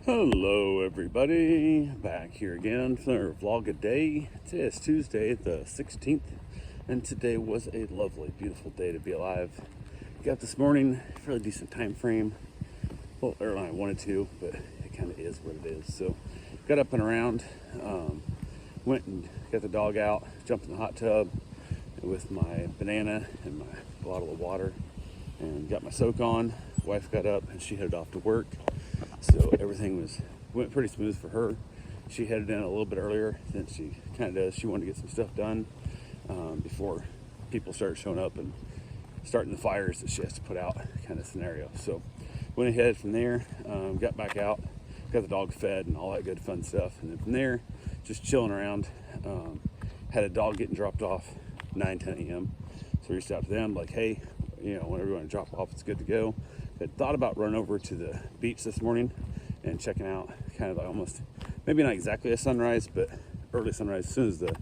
Hello everybody, back here again for another vlog a day. Today is Tuesday the 16th and today was a lovely, beautiful day to be alive. Got this morning, fairly decent time frame. Well, earlier than I wanted to, but it kind of is what it is. So got up and around, went and got the dog out, jumped in the hot tub with my banana and my bottle of water and got my soak on. Wife got up and she headed off to work. So everything went pretty smooth for her. She headed in a little bit earlier than she kind of does. She wanted to get some stuff done before people start showing up and starting the fires that she has to put out kind of scenario. So went ahead from there, got back out, got the dog fed and all that good fun stuff. And then from there, just chilling around. Had a dog getting dropped off 9-10 a.m. So I reached out to them like, hey, whenever you want to drop off, it's good to go. Had thought about running over to the beach this morning and checking out kind of like almost, maybe not exactly a sunrise, but early sunrise as soon as the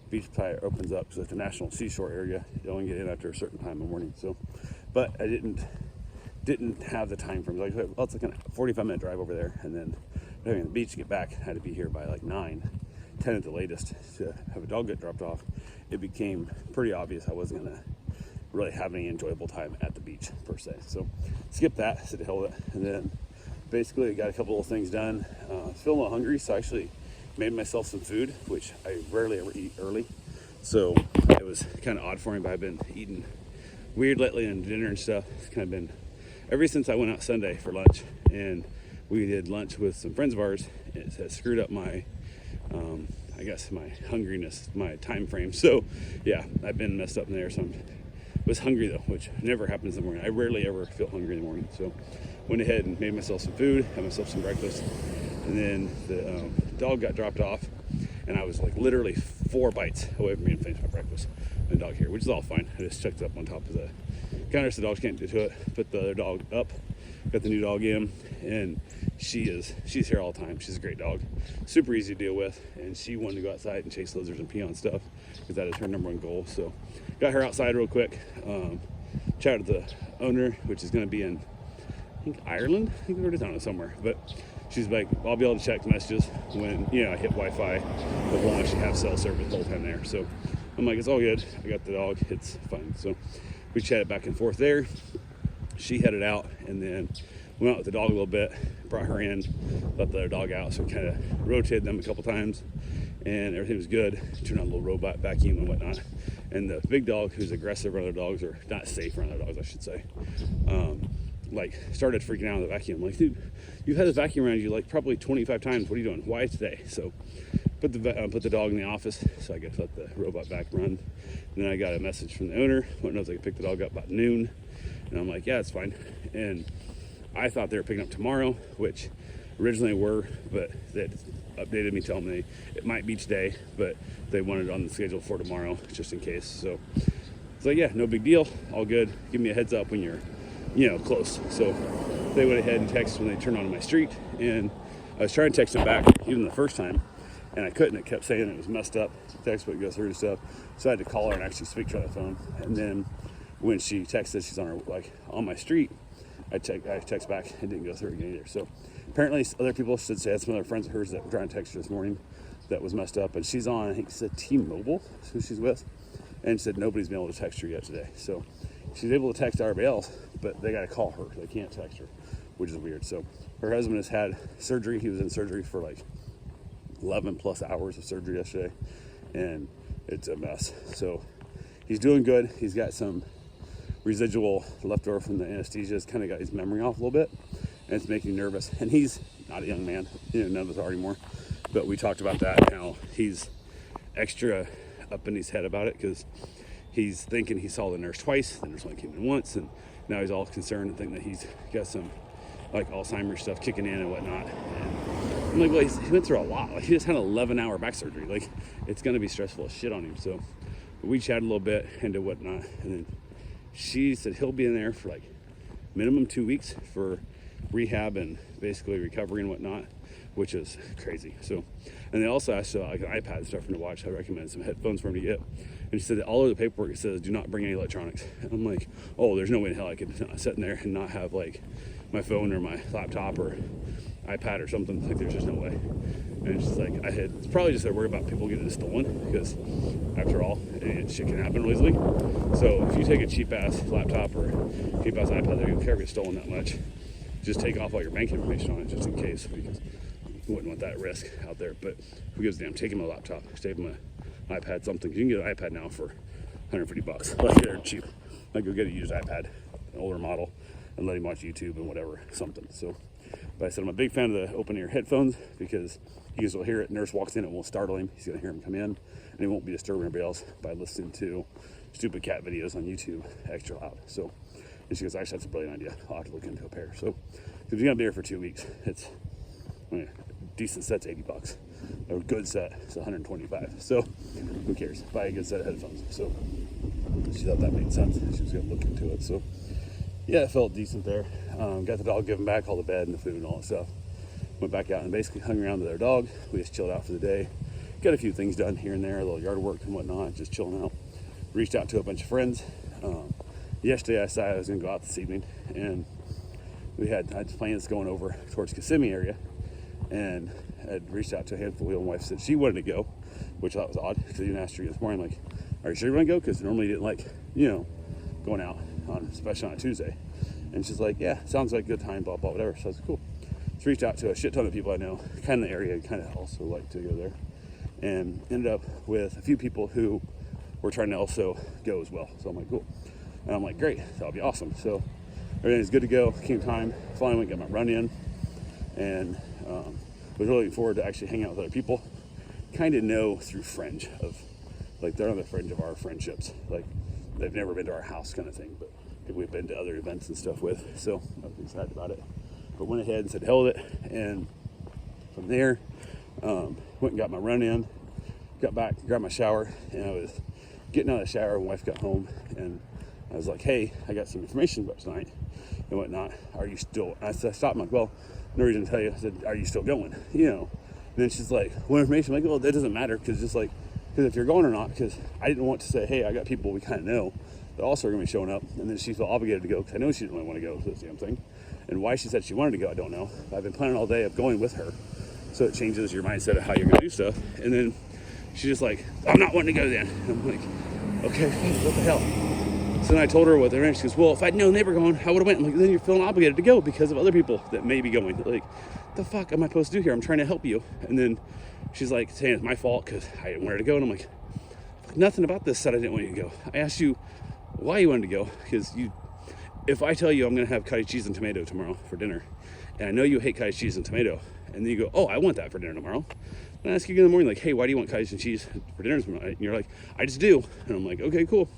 beach playa opens up. Because at the National Seashore area, you only get in after a certain time in the morning. So, but I didn't have the time frame. Like, well, it's like a 45-minute drive over there, and then having the beach to get back, I had to be here by like 9-10 at the latest to have a dog get dropped off. It became pretty obvious I wasn't gonna really have any enjoyable time at the beach per se. So skip that, said hell with it. And then basically got a couple of things done. Feeling a little hungry, so I actually made myself some food, which I rarely ever eat early. So it was kind of odd for me, but I've been eating weird lately and dinner and stuff. It's kind of been ever since I went out Sunday for lunch, and we did lunch with some friends of ours. It has screwed up my I guess my hungriness, my time frame. So yeah, I've been messed up in there. So was hungry though, which never happens in the morning. I rarely ever feel hungry in the morning. So went ahead and made myself some food, had myself some breakfast, and then the dog got dropped off, and I was like literally 4 bites away from being finished my breakfast. And the dog here, which is all fine. I just checked up on top of the counter so the dogs can't get to it. Put the other dog up, got the new dog in, and she's here all the time. She's a great dog, super easy to deal with, and she wanted to go outside and chase lizards and pee on stuff because that is her number one goal. So got her outside real quick, chatted with the owner, which is going to be in, I think, Ireland. I think we're down somewhere, but she's like, I'll be able to check messages when I hit Wi-Fi, but won't actually have cell service the whole time there. So I'm like, it's all good. I got the dog, it's fine. So we chatted back and forth there. She headed out, and then went out with the dog a little bit, brought her in, let the other dog out. So we kind of rotated them a couple times, and everything was good. Turned on a little robot vacuum and whatnot. And the big dog, who's aggressive around other dogs, or not safe around other dogs, I should say, like started freaking out on the vacuum. I'm like, dude, you've had this vacuum around you like probably 25 times. What are you doing? Why today? So put the dog in the office. So I guess let the robot vac run. And then I got a message from the owner. Wanted to know if they could pick the dog up about noon. And I'm like, yeah, it's fine. And I thought they were picking up tomorrow, which originally were, but they updated me telling me it might be today, but they wanted it on the schedule for tomorrow just in case. So it's like, yeah, no big deal, all good. Give me a heads up when you're close. So they went ahead and texted when they turned onto my street, and I was trying to text them back even the first time, and I couldn't. It kept saying it was messed up. The text wouldn't go through and stuff. So I had to call her and actually speak to her on the phone. And then when she texted, she's on my street. I text back, it didn't go through again either. So apparently other people should say, some other friends of hers that were trying to text her this morning that was messed up, and she's on, I think she said T-Mobile, who she's with, and said nobody's been able to text her yet today. So she's able to text everybody else, but they got to call her. They can't text her, which is weird. So her husband has had surgery. He was in surgery for like 11 plus hours of surgery yesterday, and it's a mess. So he's doing good. He's got some residual left over from the anesthesia. It's kind of got his memory off a little bit, and it's making him nervous. And he's not a young man, none of us are anymore, but we talked about that, how he's extra up in his head about it because he's thinking he saw the nurse twice, the nurse only came in once, and now he's all concerned and thinking that he's got some like Alzheimer's stuff kicking in and whatnot. And I'm like, well, he went through a lot. Like, he just had an 11-hour back surgery. Like, it's going to be stressful as shit on him. So we chatted a little bit into whatnot, and then she said he'll be in there for like minimum 2 weeks for rehab and basically recovery and whatnot, which is crazy. So, and they also asked like an iPad and stuff for him to watch. I recommend some headphones for him to get. And she said that all over the paperwork it says do not bring any electronics. And I'm like, oh, there's no way in hell I could sit in there and not have like my phone or my laptop or iPad or something. Like, there's just no way. And she's like, it's probably just that worried about people getting it stolen, because after all, shit can happen really easily. So if you take a cheap ass laptop or cheap ass iPad, they don't care if it's stolen that much. Just take off all your bank information on it just in case, because you wouldn't want that risk out there. But who gives a damn? Take him a laptop, save him an iPad, something. You can get an iPad now for $150. Like, they're cheap. Like, go get a used iPad, an older model, and let him watch YouTube and whatever, something. So, but I said I'm a big fan of the open ear headphones, because you guys will hear it. Nurse walks in, it won't startle him. He's gonna hear him come in, and he won't be disturbing everybody else by listening to stupid cat videos on YouTube extra loud. So, and she goes, actually, that's a brilliant idea. I'll have to look into a pair. So, because you're gonna be here for 2 weeks, it's, I mean, decent set's $80. A good set is $125. So, who cares? Buy a good set of headphones. So, she thought that made sense. She was gonna look into it. So, yeah, it felt decent there. Got the dog given back all the bed and the food and all that stuff. Went back out and basically hung around with our dog. We just chilled out for the day. Got a few things done here and there, a little yard work and whatnot, just chilling out. Reached out to a bunch of friends. Yesterday I decided I was gonna go out this evening, and I had plans going over towards Kissimmee area, and I'd reached out to a handful of my wife, said she wanted to go, which I thought was odd, because I even asked her this morning, like, are you sure you want to go? Because normally you didn't like, going out, especially on a Tuesday. And she's like, yeah, sounds like a good time, blah, blah, whatever. So I was like, cool. So reached out to a shit ton of people I know, kind of in the area, kind of also like to go there. And ended up with a few people who were trying to also go as well. So I'm like, cool. And I'm like, great, that'll be awesome. So everything's good to go. Came time, finally went and got my run in. And was really looking forward to actually hanging out with other people. Kind of know through fringe of, like, they're on the fringe of our friendships. Like, they've never been to our house kind of thing, but we've been to other events and stuff with. So I was excited about it. But went ahead and said, hell with it. And from there, went and got my run in, got back, grabbed my shower, and I was getting out of the shower when my wife got home, and I was like, hey, I got some information about tonight and whatnot. Are you still, I stopped, I'm like, well, no reason to tell you. I said, are you still going? And then she's like, what information? I'm like, well, that doesn't matter, because if you're going or not, because I didn't want to say, hey, I got people we kind of know that also are going to be showing up, and then she felt obligated to go, because I know she didn't really want to go to this damn thing. And why she said she wanted to go, I don't know. I've been planning all day of going with her, so it changes your mindset of how you're going to do stuff. And then she's just like, I'm not wanting to go then. And I'm like, okay, what the hell? So then I told her what they were. She goes, well, if I'd known they were going, I would have went. I'm like, then you're feeling obligated to go because of other people that may be going. Like, the fuck am I supposed to do here? I'm trying to help you. And then she's like saying it's my fault because I didn't want her to go. And I'm like, nothing about this said I didn't want you to go. I asked you why you wanted to go, because if I tell you I'm going to have cottage cheese and tomato tomorrow for dinner, and I know you hate cottage cheese and tomato, and then you go, oh, I want that for dinner tomorrow. And I ask you in the morning, like, hey, why do you want cottage and cheese for dinner tomorrow? And you're like, I just do. And I'm like, okay, cool.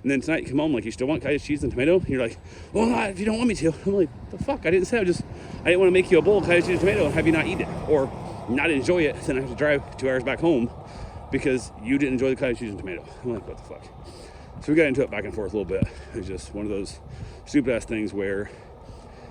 And then tonight you come home, like, you still want cottage cheese and tomato? And you're like, well, not if you don't want me to. I'm like, the fuck? I didn't say. I didn't want to make you a bowl of cottage cheese and tomato and have you not eat it or not enjoy it. Then I have to drive 2 hours back home because you didn't enjoy the cottage cheese and tomato. I'm like, what the fuck? So we got into it back and forth a little bit. It's just one of those stupid ass things where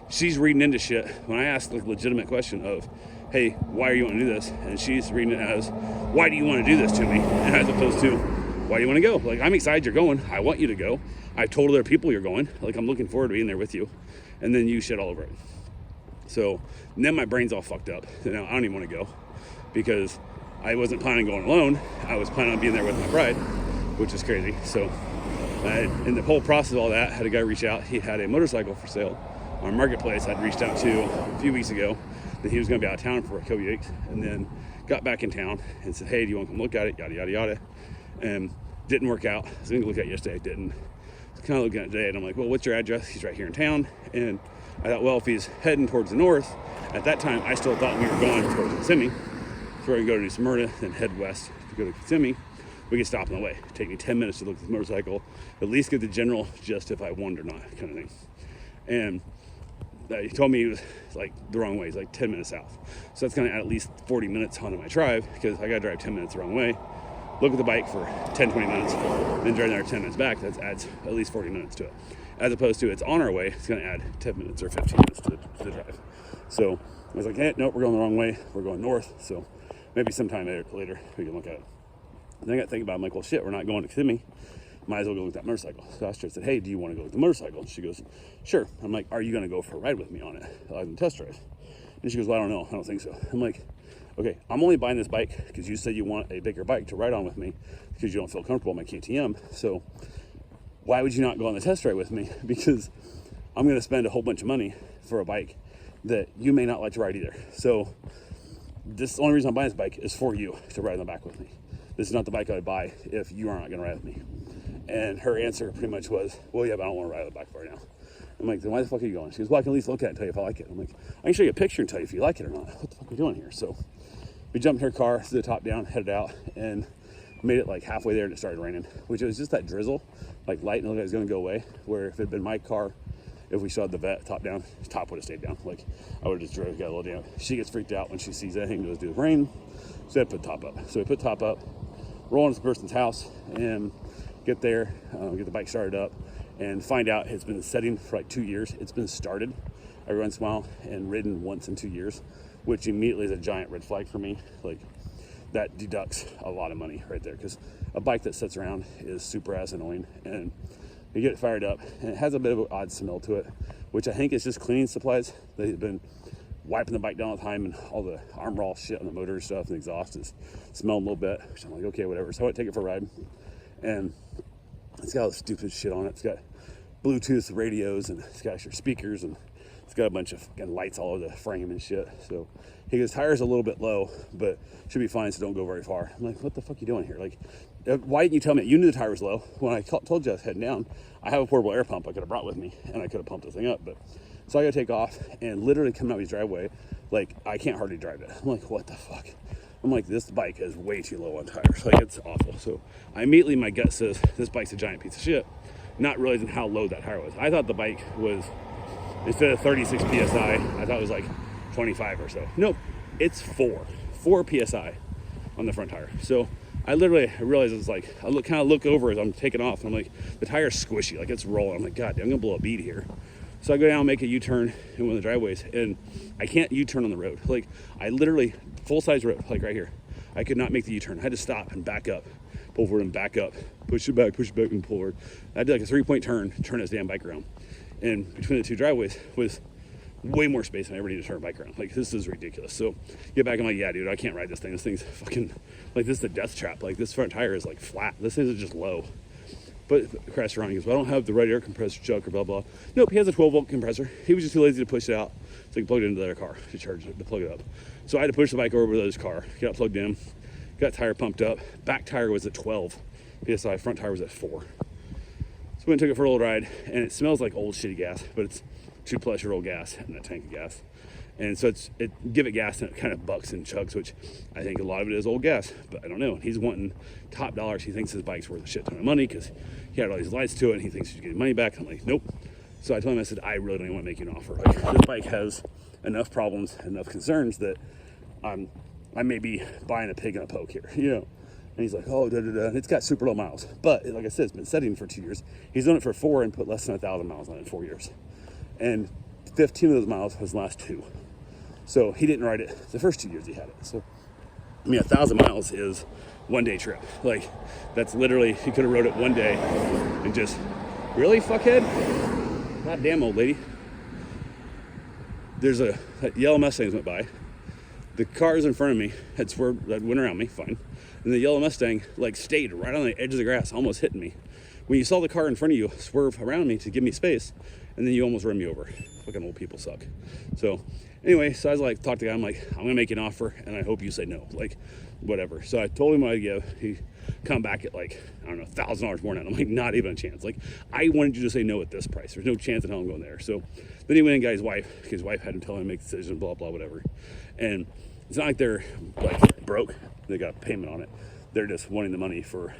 she's reading into shit when I ask like legitimate question of, hey, why are you want to do this? And she's reading it as, why do you want to do this to me? And as opposed to, why do you want to go? Like, I'm excited you're going. I want you to go. I told other people you're going. Like, I'm looking forward to being there with you. And then you shit all over it. So then my brain's all fucked up. So now I don't even want to go because I wasn't planning on going alone. I was planning on being there with my bride, which is crazy. So in the whole process of all that, I had a guy reach out. He had a motorcycle for sale on Marketplace. I'd reached out to a few weeks ago that he was going to be out of town for a couple weeks, and then got back in town and said, hey, do you want to come look at it? Yada, yada, yada. And didn't work out. I was going to look at it yesterday. I didn't. I was kind of looking at it today, and I'm like, well, what's your address? He's right here in town. And I thought, well, if he's heading towards the north, at that time, I still thought we were going towards Kissimmee. So we're going to go to New Smyrna, then head west to go to Kissimmee. We could stop on the way. It'd take me 10 minutes to look at the motorcycle, at least get the general gist if I wanted or not, kind of thing. And he told me it was like the wrong way. It's like 10 minutes south. So that's going to add at least 40 minutes onto my drive because I got to drive 10 minutes the wrong way, look at the bike for 10, 20 minutes, then drive another 10 minutes back. That adds at least 40 minutes to it. As opposed to it's on our way, it's going to add 10 minutes or 15 minutes to the drive. So I was like, hey, nope, we're going the wrong way. We're going north. So maybe sometime later we can look at it. And then I got thinking about it. I'm like, well, shit, we're not going to Kissimmee. Might as well go with that motorcycle. So I asked her, I said, hey, do you want to go with the motorcycle? And she goes, sure. I'm like, are you going to go for a ride with me on it? I can test drive. And she goes, well, I don't know. I don't think so. I'm like, okay, I'm only buying this bike because you said you want a bigger bike to ride on with me because you don't feel comfortable in my KTM. So why would you not go on the test ride with me? Because I'm going to spend a whole bunch of money for a bike that you may not like to ride either. So this, the only reason I'm buying this bike is for you to ride on the back with me. This is not the bike I would buy if you are not going to ride with me. And her answer pretty much was, well, yeah, but I don't want to ride on the back right now. I'm like, then why the fuck are you going? She goes, well, I can at least look at it and tell you if I like it. I'm like, I can show you a picture and tell you if you like it or not. What the fuck are you doing here? So we jumped in her car, threw the top down, headed out, and made it like halfway there and it started raining, which was just that drizzle, like light and looked like it was going to go away. Where if it had been my car, if we still had the vet top down, top would have stayed down. Like I would have just drove, got a little down. She gets freaked out when she sees anything goes to do with rain. So I put top up. So we put top up, roll into the person's house, and get there, get the bike started up, and find out it's been setting for like 2 years. It's been started every once in a while and ridden once in 2 years, which immediately is a giant red flag for me. Like that deducts a lot of money right there, because a bike that sits around is super ass annoying, and you get it fired up and it has a bit of an odd smell to it, which I think is just cleaning supplies. They've been wiping the bike down all the time, and all the armor all shit on the motor and stuff, and the exhaust is smelling a little bit, which I'm like, okay, whatever. So I take it for a ride, and it's got all the stupid shit on it. It's got Bluetooth radios, and it's got your speakers, and it's got a bunch of fucking lights all over the frame and shit. So he goes, tire's a little bit low, but should be fine, so don't go very far. I'm like, what the fuck are you doing here? Like, why didn't you tell me? You knew the tire was low. When I told you I was heading down, I have a portable air pump I could have brought with me, and I could have pumped the thing up. But so I got to take off, and literally coming out of his driveway, like, I can't hardly drive it. I'm like, what the fuck? I'm like, this bike is way too low on tires. Like, it's awful. So I immediately, my gut says, this bike's a giant piece of shit, not realizing how low that tire was. I thought the bike was, instead of 36 PSI, I thought it was like 25 or so. Nope, it's 4 PSI on the front tire. So I realized it's like, I kind of look over as I'm taking off, and I'm like, the tire's squishy, like it's rolling. I'm like, God damn, I'm gonna blow a bead here. So I go down, make a U-turn in one of the driveways, and I can't U-turn on the road. Like, I literally, full-size road, like right here, I could not make the U-turn. I had to stop and back up, pull forward and back up, push it back, and pull forward. I did like a 3-point turn this damn bike around. And between the two driveways was way more space than I ever need to turn a bike around. Like, this is ridiculous. So get back, I'm like, yeah, dude, I can't ride this thing. This thing's fucking, like, this is the death trap. Like, this front tire is like flat. This thing is just low. But crashed around. He goes, well, I don't have the right air compressor, Chuck, or blah, blah. Nope, he has a 12-volt compressor. He was just too lazy to push it out, so he plugged it into their car to charge it, to plug it up. So I had to push the bike over to his car, get it plugged in, got tire pumped up. Back tire was at 12 PSI, front tire was at 4. So we went and took it for a little ride, and it smells like old shitty gas, but it's 2+-year-old gas in that tank of gas. And so give it gas, and it kind of bucks and chugs, which I think a lot of it is old gas, but I don't know. He's wanting top dollars. He thinks his bike's worth a shit ton of money because he had all these lights to it, and he thinks he's getting money back. I'm like, nope. So I told him, I said, I really don't even want to make you an offer. Like, this bike has enough problems, enough concerns that I may be buying a pig in a poke here, you know. And he's like, oh, it's got super low miles. But like I said, it's been setting for 2 years. He's done it for 4 and put less than 1,000 miles on it in 4 years. And 15 of those miles was the last 2. So he didn't ride it the first 2 years he had it. So, I mean, 1,000 miles is 1 day trip. Like, that's literally, he could have rode it 1 day and just, really, fuckhead? God damn, old lady. There's that yellow Mustang went by. The cars in front of me had swerved, that went around me, fine. And the yellow Mustang, like, stayed right on the edge of the grass, almost hitting me. When you saw the car in front of you swerve around me to give me space, and then you almost ran me over. Fucking old people suck. So anyway, so I was like, talk to the guy, I'm like, I'm gonna make you an offer, and I hope you say no, like, whatever. So I told him what I'd give. He come back at like, I don't know, $1,000 more than that. I'm like, not even a chance. Like, I wanted you to say no at this price. There's no chance in hell I'm going there. So then he went and got his wife, because his wife had him tell him to make a decision, blah, blah, whatever. And it's not like they're like broke. They got a payment on it. They're just wanting the money for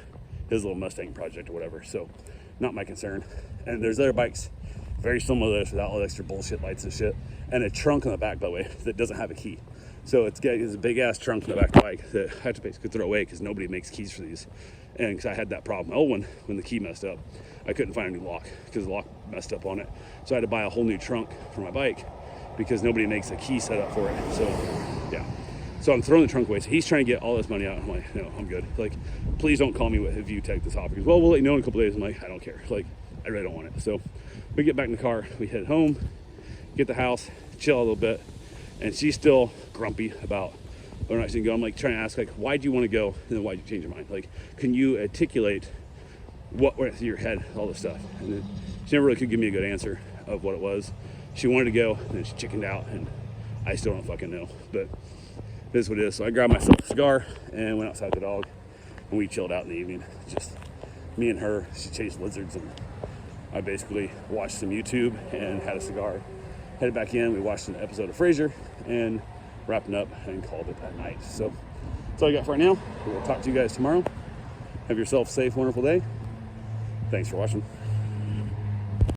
his little Mustang project or whatever. So not my concern. And there's other bikes very similar to this without all the extra bullshit lights and shit, and a trunk on the back, by the way, that doesn't have a key. So it's a big ass trunk in the back of the bike that I had to basically throw away because nobody makes keys for these. And because I had that problem, my old one, when the key messed up, I couldn't find a new lock because the lock messed up on it. So I had to buy a whole new trunk for my bike because nobody makes a key set up for it. So yeah. So I'm throwing the trunk away. So he's trying to get all this money out. I'm like, no, I'm good. Like, please don't call me if you take this off. He goes, well, we'll let you know in a couple days. I'm like, I don't care. Like, I really don't want it. So we get back in the car. We head home, get the house, chill a little bit. and she's still grumpy about whether or not she can go. I'm like trying to ask, like, why do you want to go, and then why did you change your mind? Like, can you articulate what went through your head, all this stuff? And then she never really could give me a good answer of what it was. She wanted to go, and then she chickened out, and I still don't fucking know. But this is what it is. So I grabbed myself a cigar and went outside with the dog, and we chilled out in the evening. Just me and her. She chased lizards, and I basically watched some YouTube and had a cigar. Headed back in. We watched an episode of Frasier and wrapping up and called it that night. So that's all I got for right now. We'll talk to you guys tomorrow. Have yourself a safe, wonderful day. Thanks for watching.